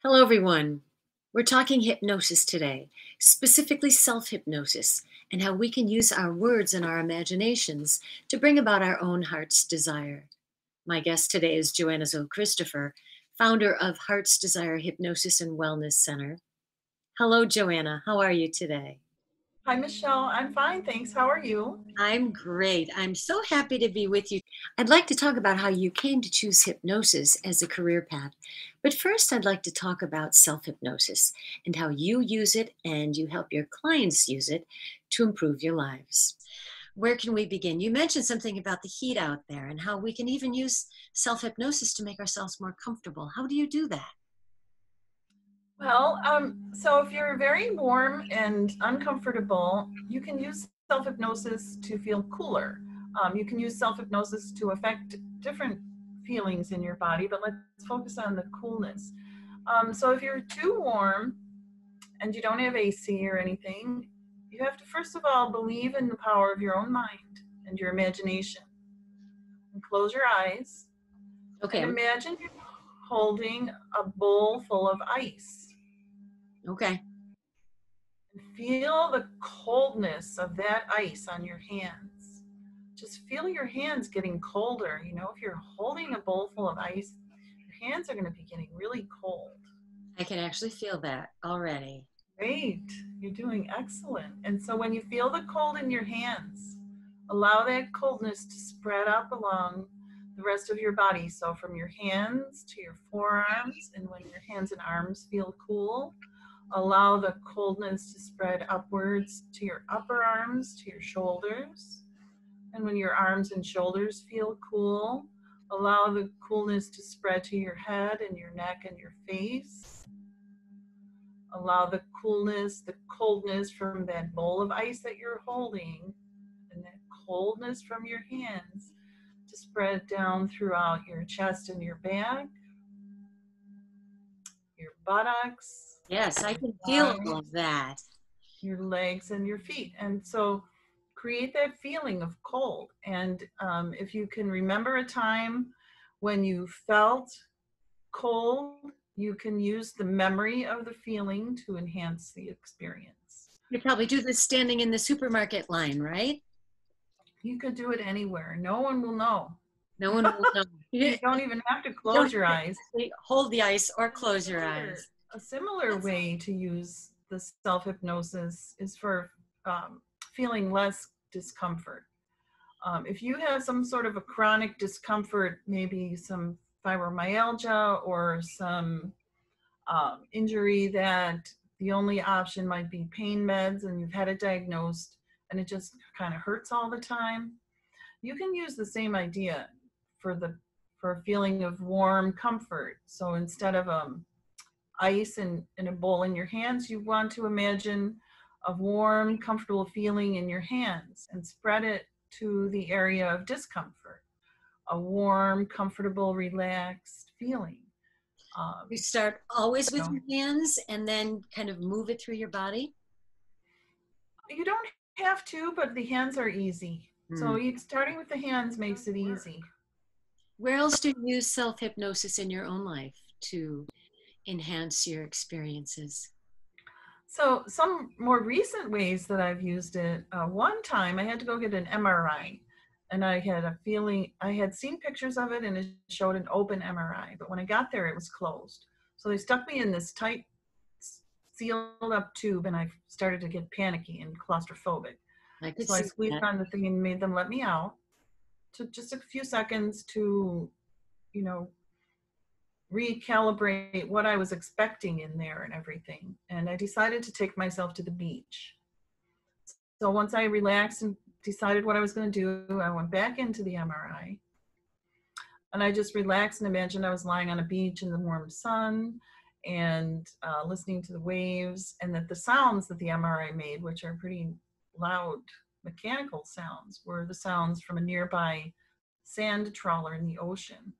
Hello, everyone. We're talking hypnosis today, specifically self hypnosis, and how we can use our words and our imaginations to bring about our own heart's desire. My guest today is Joanna Zoe Christopher, founder of Heart's Desire Hypnosis and Wellness Center. Hello, Joanna. How are you today? Hi, Michelle. I'm fine, thanks. How are you? I'm great. I'm so happy to be with you. I'd like to talk about how you came to choose hypnosis as a career path. But first, I'd like to talk about self hypnosis and how you use it and you help your clients use it to improve your lives. Where can we begin? You mentioned something about the heat out there and how we can even use self hypnosis to make ourselves more comfortable. How do you do that? So if you're very warm and uncomfortable, you can use self-hypnosis to feel cooler. You can use self-hypnosis to affect different feelings in your body, but let's focus on the coolness. So if you're too warm and you don't have AC or anything, you have to first of all believe in the power of your own mind and your imagination. And close your eyes and Okay. imagine you're holding a bowl full of ice. Okay. Feel the coldness of that ice on your hands. Just feel your hands getting colder. You know, if you're holding a bowl full of ice, your hands are going to be getting really cold. I can actually feel that already. Great. You're doing excellent. And so when you feel the cold in your hands, allow that coldness to spread up along the rest of your body. So from your hands to your forearms, and when your hands and arms feel cool, allow the coldness to spread upwards to your upper arms, to your shoulders. And when your arms and shoulders feel cool, allow the coolness to spread to your head and your neck and your face. Allow the coolness, the coldness from that bowl of ice that you're holding and that coldness from your hands to spread down throughout your chest and your back, your buttocks. Yes, I can feel all of that. Your legs and your feet. And so create that feeling of cold. And if you can remember a time when you felt cold, you can use the memory of the feeling to enhance the experience. You probably do this standing in the supermarket line, right? You could do it anywhere. No one will know. No one will know. You don't even have to close your eyes. Hold the ice or close your eyes. A similar way to use the self-hypnosis is for feeling less discomfort. If you have some sort of a chronic discomfort, maybe some fibromyalgia or some injury that the only option might be pain meds and you've had it diagnosed and it just kind of hurts all the time, you can use the same idea for a feeling of warm comfort. So instead of ice in a bowl in your hands, you want to imagine a warm, comfortable feeling in your hands and spread it to the area of discomfort, a warm, comfortable, relaxed feeling. You start always with your hands and then kind of move it through your body? You don't have to, but the hands are easy. So starting with the hands makes it easy. Where else do you use self-hypnosis in your own life to enhance your experiences? So some more recent ways that I've used it, one time I had to go get an MRI and I had a feeling, I had seen pictures of it and it showed an open MRI, but when I got there it was closed. So they stuck me in this tight sealed up tube and I started to get panicky and claustrophobic. So I squeezed on the thing and made them let me out. Took just a few seconds to, you know, recalibrate what I was expecting in there and everything. And I decided to take myself to the beach. So once I relaxed and decided what I was going to do, I went back into the MRI. And I just relaxed and imagined I was lying on a beach in the warm sun and listening to the waves, and that the sounds that the MRI made, which are pretty loud mechanical sounds, were the sounds from a nearby sand trawler in the ocean.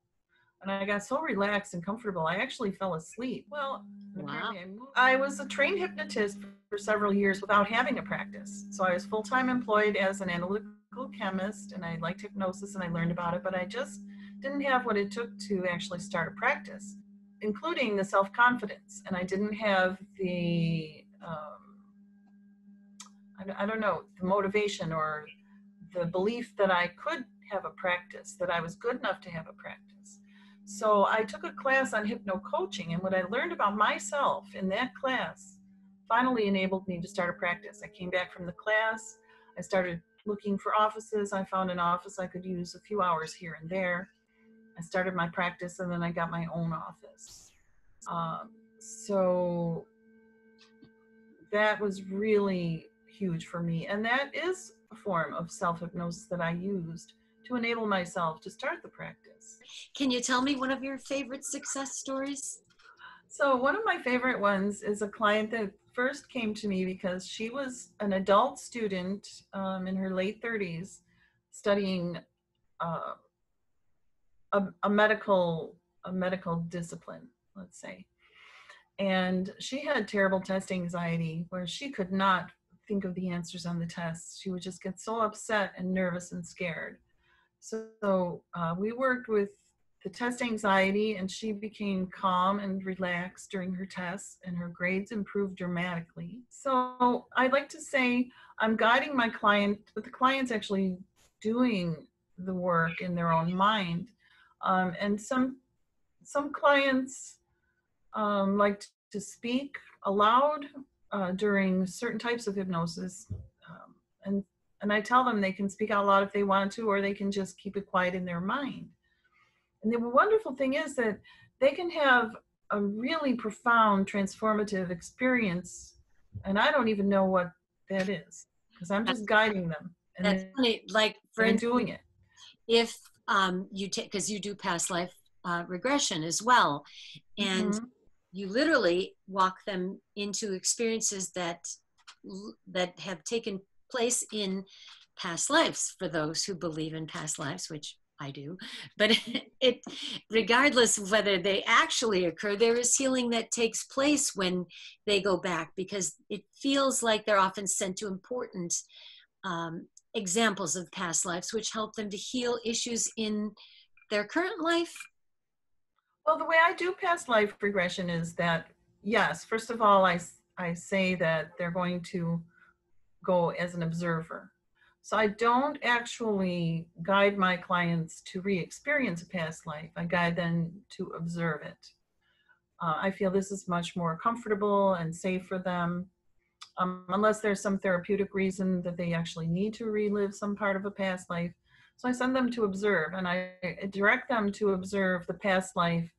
And I got so relaxed and comfortable, I actually fell asleep. Well, wow. I was a trained hypnotist for several years without having a practice. So I was full-time employed as an analytical chemist, and I liked hypnosis and I learned about it, but I just didn't have what it took to actually start a practice. including the self-confidence. And I didn't have the, I don't know, the motivation or the belief that I could have a practice, that I was good enough to have a practice. So I took a class on hypno-coaching, and what I learned about myself in that class finally enabled me to start a practice. I came back from the class, I started looking for offices. I found an office I could use a few hours here and there. I started my practice, and then I got my own office. So that was really huge for me. And that is a form of self-hypnosis that I used to enable myself to start the practice. Can you tell me one of your favorite success stories? So one of my favorite ones is a client that first came to me because she was an adult student in her late 30s studying uh, a medical discipline, let's say. And she had terrible test anxiety where she could not think of the answers on the tests. She would just get so upset and nervous and scared. So we worked with the test anxiety, and she became calm and relaxed during her tests, and her grades improved dramatically. So I'd like to say I'm guiding my client, but the client's actually doing the work in their own mind. And some clients like to speak aloud during certain types of hypnosis. And I tell them they can speak out loud if they want to, or they can just keep it quiet in their mind. And the wonderful thing is that they can have a really profound transformative experience. And I don't even know what that is, because I'm just guiding them. And That's funny. Like, for they're instance, doing it. If you take, because you do past life regression as well, and you literally walk them into experiences that have taken place in past lives, for those who believe in past lives, which I do. But it regardless of whether they actually occur, there is healing that takes place when they go back, because it feels like they're often sent to important examples of past lives, which help them to heal issues in their current life. Well, the way I do past life regression is that, yes, first of all, I say that they're going to go as an observer. So I don't actually guide my clients to re-experience a past life. I guide them to observe it. I feel this is much more comfortable and safe for them, unless there's some therapeutic reason that they actually need to relive some part of a past life. So I send them to observe, and I direct them to observe the past life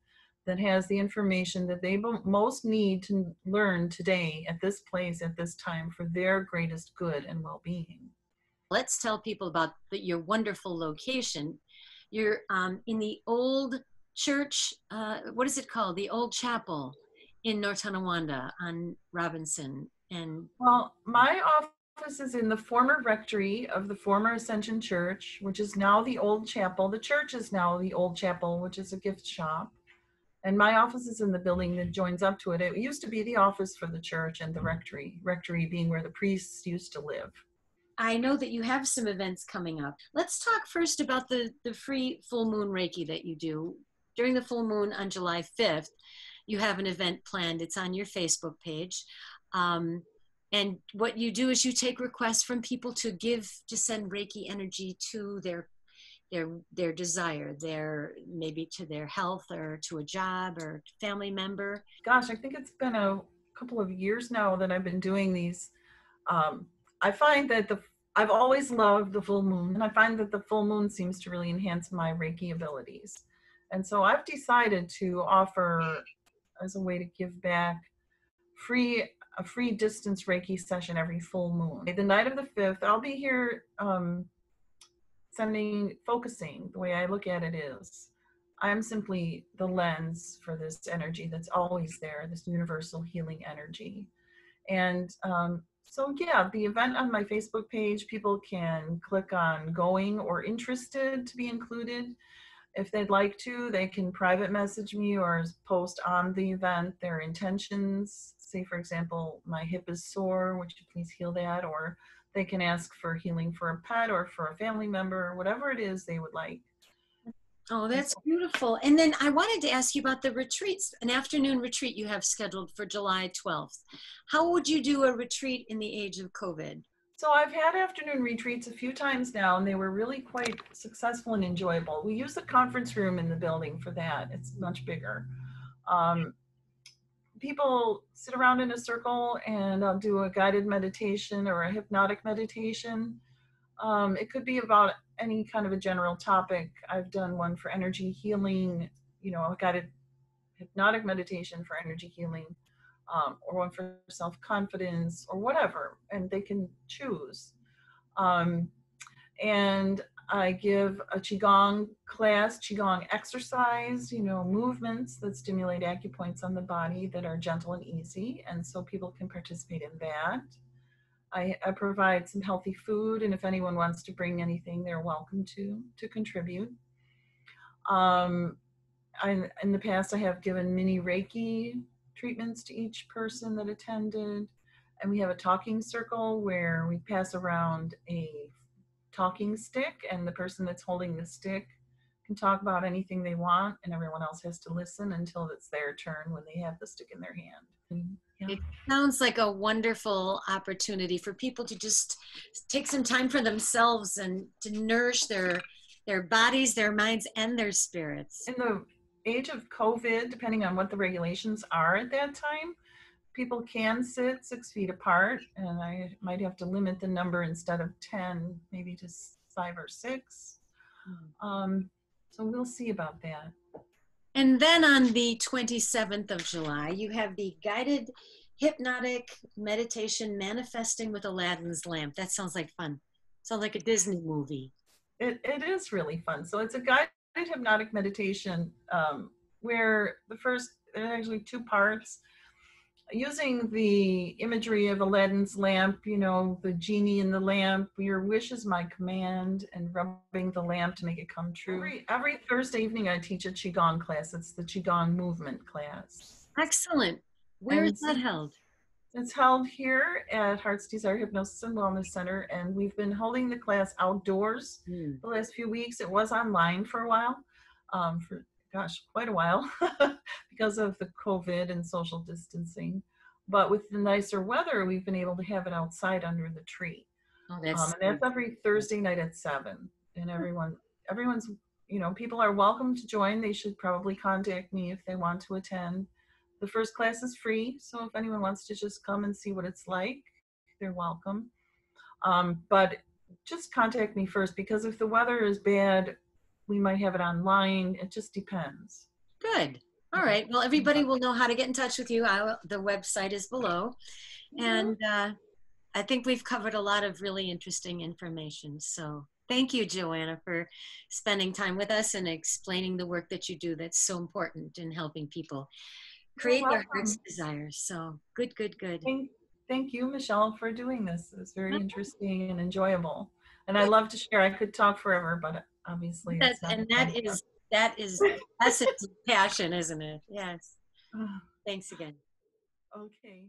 that has the information that they most need to learn today at this place, at this time, for their greatest good and well-being. Let's tell people about your wonderful location. You're in the old church, what is it called? The old chapel in North Tonawanda on Robinson. And well, my office is in the former rectory of the former Ascension Church, which is now the old chapel. The church is now the old chapel, which is a gift shop. And my office is in the building that joins up to it. It used to be the office for the church and the rectory being where the priests used to live. I know that you have some events coming up. Let's talk first about the free full moon Reiki that you do. During the full moon on July 5th, you have an event planned. It's on your Facebook page. And what you do is you take requests from people to send Reiki energy to their desire, maybe to their health or to a job or family member. Gosh, I think it's been a couple of years now that I've been doing these. I find that I've always loved the full moon, and I find that the full moon seems to really enhance my Reiki abilities. And so I've decided to offer, as a way to give back, a free distance Reiki session every full moon. The night of the 5th, I'll be here focusing. The way I look at it is, I'm simply the lens for this energy that's always there, this universal healing energy. And so yeah, the event on my Facebook page, people can click on going or interested to be included. If they'd like to, they can private message me or post on the event their intentions. Say, for example, my hip is sore, would you please heal that? Or they can ask for healing for a pet or for a family member, whatever it is they would like. Oh, And that's so, beautiful. And then I wanted to ask you about the retreats, an afternoon retreat you have scheduled for July 12th. How would you do a retreat in the age of COVID? so I've had afternoon retreats a few times now, and they were really quite successful and enjoyable. We use the conference room in the building for that. It's much bigger. Um, People sit around in a circle and I'll do a guided meditation or a hypnotic meditation. It could be about any kind of a general topic. I've done one for energy healing, a guided hypnotic meditation for energy healing, or one for self confidence or whatever, and they can choose. Um, and I give a Qigong class, Qigong exercise, movements that stimulate acupoints on the body that are gentle and easy. And so people can participate in that. I provide some healthy food, and if anyone wants to bring anything, they're welcome to contribute. Um, in the past, I have given mini Reiki treatments to each person that attended. And we have a talking circle where we pass around a talking stick, and the person that's holding the stick can talk about anything they want, and everyone else has to listen until it's their turn when they have the stick in their hand. And, yeah. It sounds like a wonderful opportunity for people to just take some time for themselves and to nourish their bodies, their minds, and their spirits. In the age of COVID, depending on what the regulations are at that time, people can sit 6 feet apart, and I might have to limit the number instead of 10, maybe to 5 or 6. So we'll see about that. And then on the 27th of July, you have the guided hypnotic meditation manifesting with Aladdin's lamp. That sounds like fun. Sounds like a Disney movie. It is really fun. So it's a guided hypnotic meditation, where there's actually 2 parts. Using the imagery of Aladdin's lamp, the genie in the lamp, your wish is my command, and rubbing the lamp to make it come true. Every Thursday evening, I teach a Qigong class. It's the Qigong movement class. Excellent. Where And is that held? it's held here at Heart's Desire Hypnosis and Wellness Center, and we've been holding the class outdoors the last few weeks. It was online for a while, quite a while, because of the COVID and social distancing. But with the nicer weather, we've been able to have it outside under the tree. Oh, And that's every Thursday night at 7. And everyone's, people are welcome to join. They should probably contact me if they want to attend. The first class is free, so if anyone wants to just come and see what it's like, they're welcome. But just contact me first, because if the weather is bad, we might have it online. It just depends. Good. All right. Well, everybody will know how to get in touch with you. The website is below. And I think we've covered a lot of really interesting information. So thank you, Joanna, for spending time with us and explaining the work that you do that's so important in helping people create their heart's desires. So good. Thank you, Michele, for doing this. It's very interesting and enjoyable. And I love to share. I could talk forever, but obviously that is essence of passion, isn't it? Yes. Thanks again. Okay.